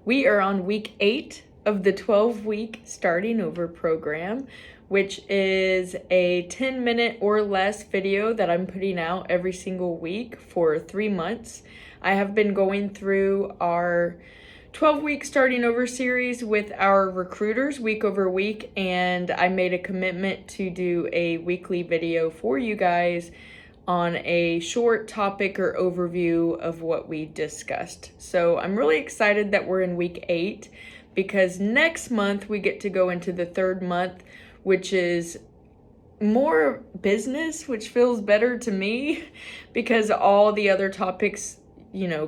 We are on week 8 of the 12-week Starting Over program, which is a 10-minute or less video that I'm putting out every single week for 3 months. I have been going through our 12-week Starting Over series with our recruiters week over week, and I made a commitment to do a weekly video for you guys on a short topic or overview of what we discussed. So I'm really excited that we're in week 8 because next month we get to go into the 3rd month, which is more business, which feels better to me because all the other topics,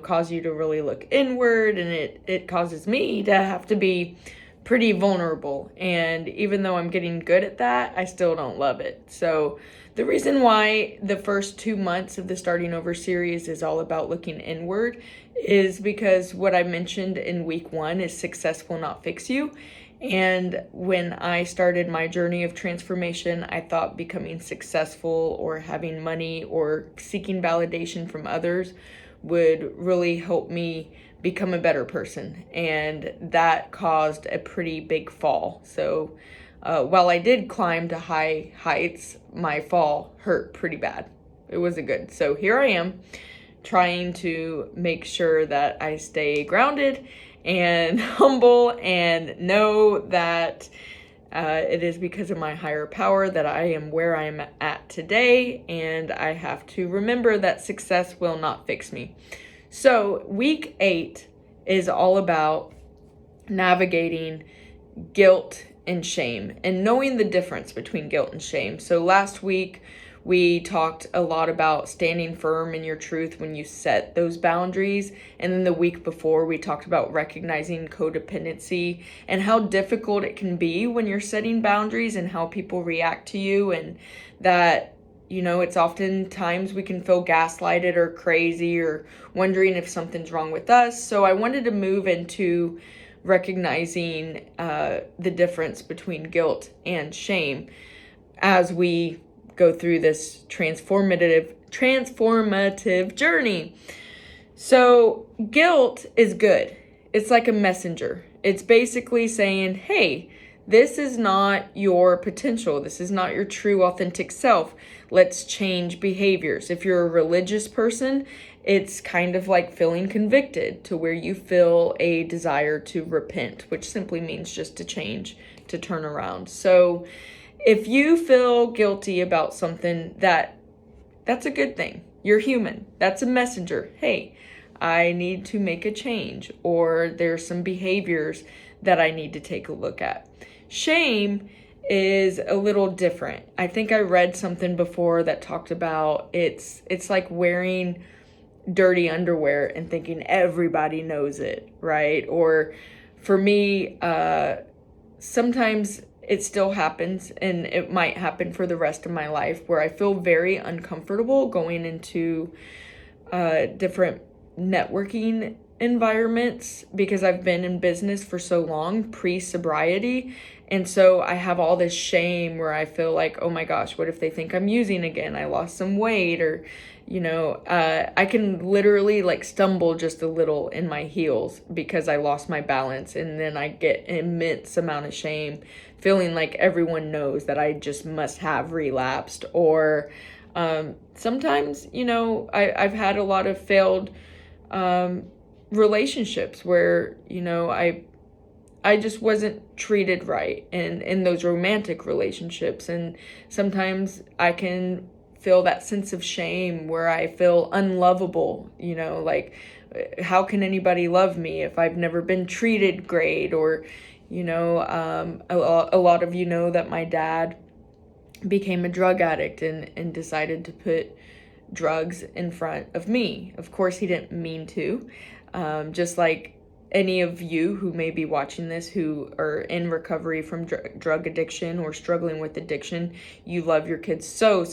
cause you to really look inward, and it causes me to have to be pretty vulnerable. And even though I'm getting good at that, I still don't love it. So the reason why the first 2 months of the Starting Over series is all about looking inward is because what I mentioned in week 1 is success will not fix you. And when I started my journey of transformation, I thought becoming successful or having money or seeking validation from others would really help me become a better person. And that caused a pretty big fall. So while I did climb to high heights, my fall hurt pretty bad. It wasn't good. So here I am trying to make sure that I stay grounded and humble and know that it is because of my higher power that I am where I am at today, and I have to remember that success will not fix me. So week 8 is all about navigating guilt and shame and knowing the difference between guilt and shame. So last week we talked a lot about standing firm in your truth when you set those boundaries. And then the week before, we talked about recognizing codependency and how difficult it can be when you're setting boundaries and how people react to you. And that, it's oftentimes we can feel gaslighted or crazy or wondering if something's wrong with us. So I wanted to move into recognizing the difference between guilt and shame as we go through this transformative journey. So guilt is good. It's like a messenger. It's basically saying, hey, this is not your potential. This is not your true authentic self. Let's change behaviors. If you're a religious person, it's kind of like feeling convicted, to where you feel a desire to repent, which simply means just to change, to turn around. So if you feel guilty about something, that's a good thing. You're human. That's a messenger. Hey, I need to make a change, or there's some behaviors that I need to take a look at. Shame is a little different. I think I read something before that talked about it's like wearing dirty underwear and thinking everybody knows it, right? Or for me, sometimes it still happens, and it might happen for the rest of my life, where I feel very uncomfortable going into different networking environments because I've been in business for so long, pre-sobriety. And so I have all this shame where I feel like, oh my gosh, what if they think I'm using again? I lost some weight, or, I can literally stumble just a little in my heels because I lost my balance. And then I get an immense amount of shame, feeling like everyone knows that I just must have relapsed. Or sometimes, I've had a lot of failed relationships where, I just wasn't treated right in those romantic relationships. And sometimes I can feel that sense of shame where I feel unlovable, how can anybody love me if I've never been treated great? Or, a lot of you know that my dad became a drug addict and decided to put drugs in front of me. Of course, he didn't mean to. Just like any of you who may be watching this who are in recovery from drug addiction or struggling with addiction, you love your kids so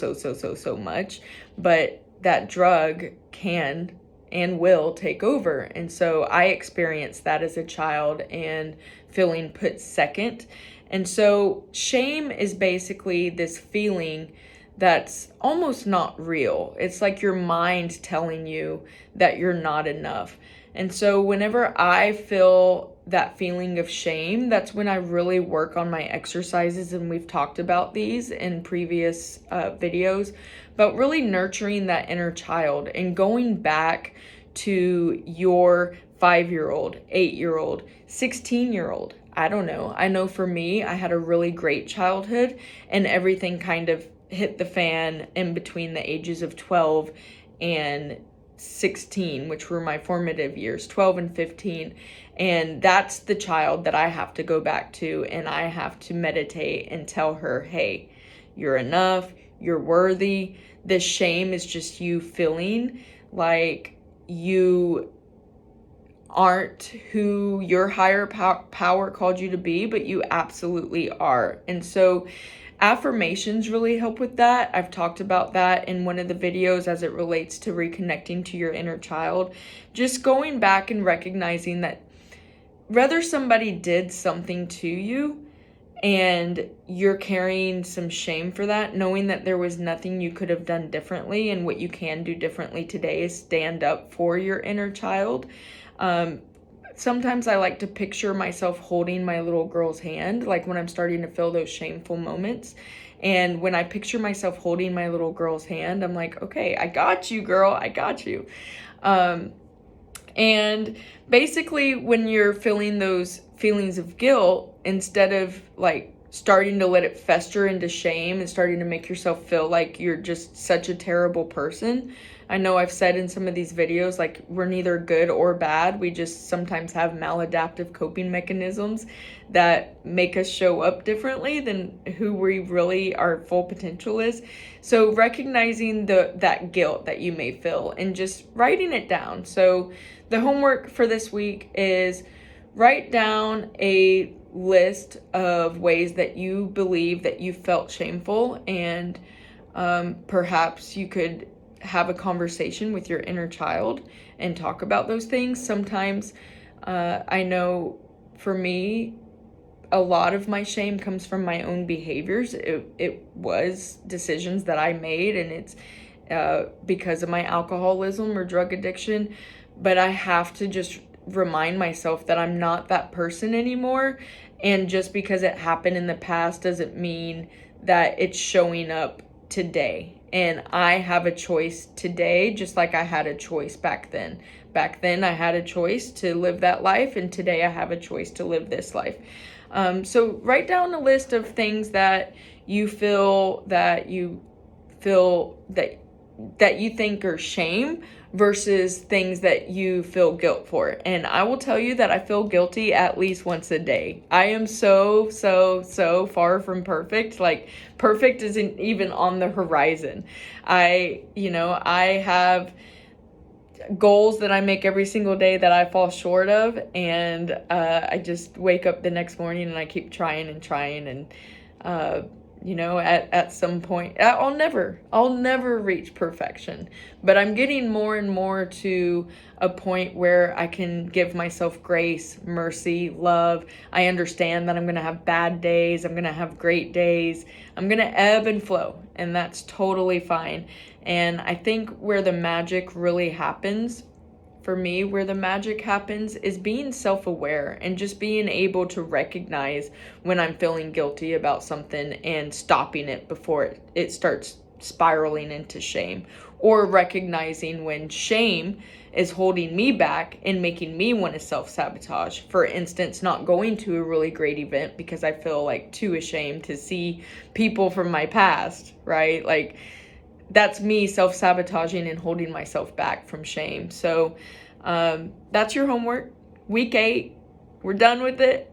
much, but that drug can and will take over. And so I experienced that as a child and feeling put second. And so shame is basically this feeling that's almost not real. It's like your mind telling you that you're not enough. And so whenever I feel that feeling of shame, that's when I really work on my exercises. And we've talked about these in previous videos, but really nurturing that inner child and going back to your 5-year-old, 8-year-old, 16-year-old. I don't know. I know for me, I had a really great childhood, and everything kind of hit the fan in between the ages of 12 and 16, which were my formative years, 12 and 15. And that's the child that I have to go back to, and I have to meditate and tell her, hey, you're enough, you're worthy. This shame is just you feeling like you aren't who your higher power called you to be, but you absolutely are. And so affirmations really help with that. I've talked about that in one of the videos as it relates to reconnecting to your inner child. Just going back and recognizing that whether somebody did something to you and you're carrying some shame for that, knowing that there was nothing you could have done differently, and what you can do differently today is stand up for your inner child. Sometimes I like to picture myself holding my little girl's hand, like when I'm starting to feel those shameful moments. And when I picture myself holding my little girl's hand, I'm like, okay, I got you, girl, I got you. And basically, when you're feeling those feelings of guilt, instead of like starting to let it fester into shame and starting to make yourself feel like you're just such a terrible person. I know I've said in some of these videos, like, we're neither good or bad. We just sometimes have maladaptive coping mechanisms that make us show up differently than who we really, our full potential is. So recognizing that guilt that you may feel and just writing it down. So the homework for this week is write down a list of ways that you believe that you felt shameful, and perhaps you could have a conversation with your inner child and talk about those things. Sometimes I know for me, a lot of my shame comes from my own behaviors. It was decisions that I made, and it's because of my alcoholism or drug addiction. But I have to just remind myself that I'm not that person anymore. And just because it happened in the past doesn't mean that it's showing up today. And I have a choice today, just like I had a choice back then. Back then, I had a choice to live that life, and today I have a choice to live this life. So write down a list of things that you feel that you think are shame versus things that you feel guilt for. And I will tell you that I feel guilty at least once a day. I am so far from perfect. Like, perfect isn't even on the horizon. I have goals that I make every single day that I fall short of, and I just wake up the next morning and I keep trying and at some point, I'll never reach perfection, but I'm getting more and more to a point where I can give myself grace, mercy, love. I understand that I'm going to have bad days. I'm going to have great days. I'm going to ebb and flow, and that's totally fine. And I think where the magic really happens, for me, where the magic happens is being self-aware and just being able to recognize when I'm feeling guilty about something and stopping it before it starts spiraling into shame, or recognizing when shame is holding me back and making me want to self-sabotage. For instance, not going to a really great event because I feel like too ashamed to see people from my past, right? Like, that's me self-sabotaging and holding myself back from shame. So that's your homework. Week 8, we're done with it.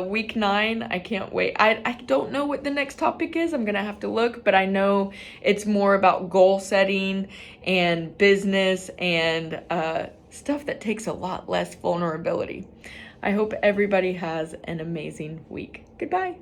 Week 9, I can't wait. I don't know what the next topic is. I'm going to have to look, but I know it's more about goal setting and business and stuff that takes a lot less vulnerability. I hope everybody has an amazing week. Goodbye.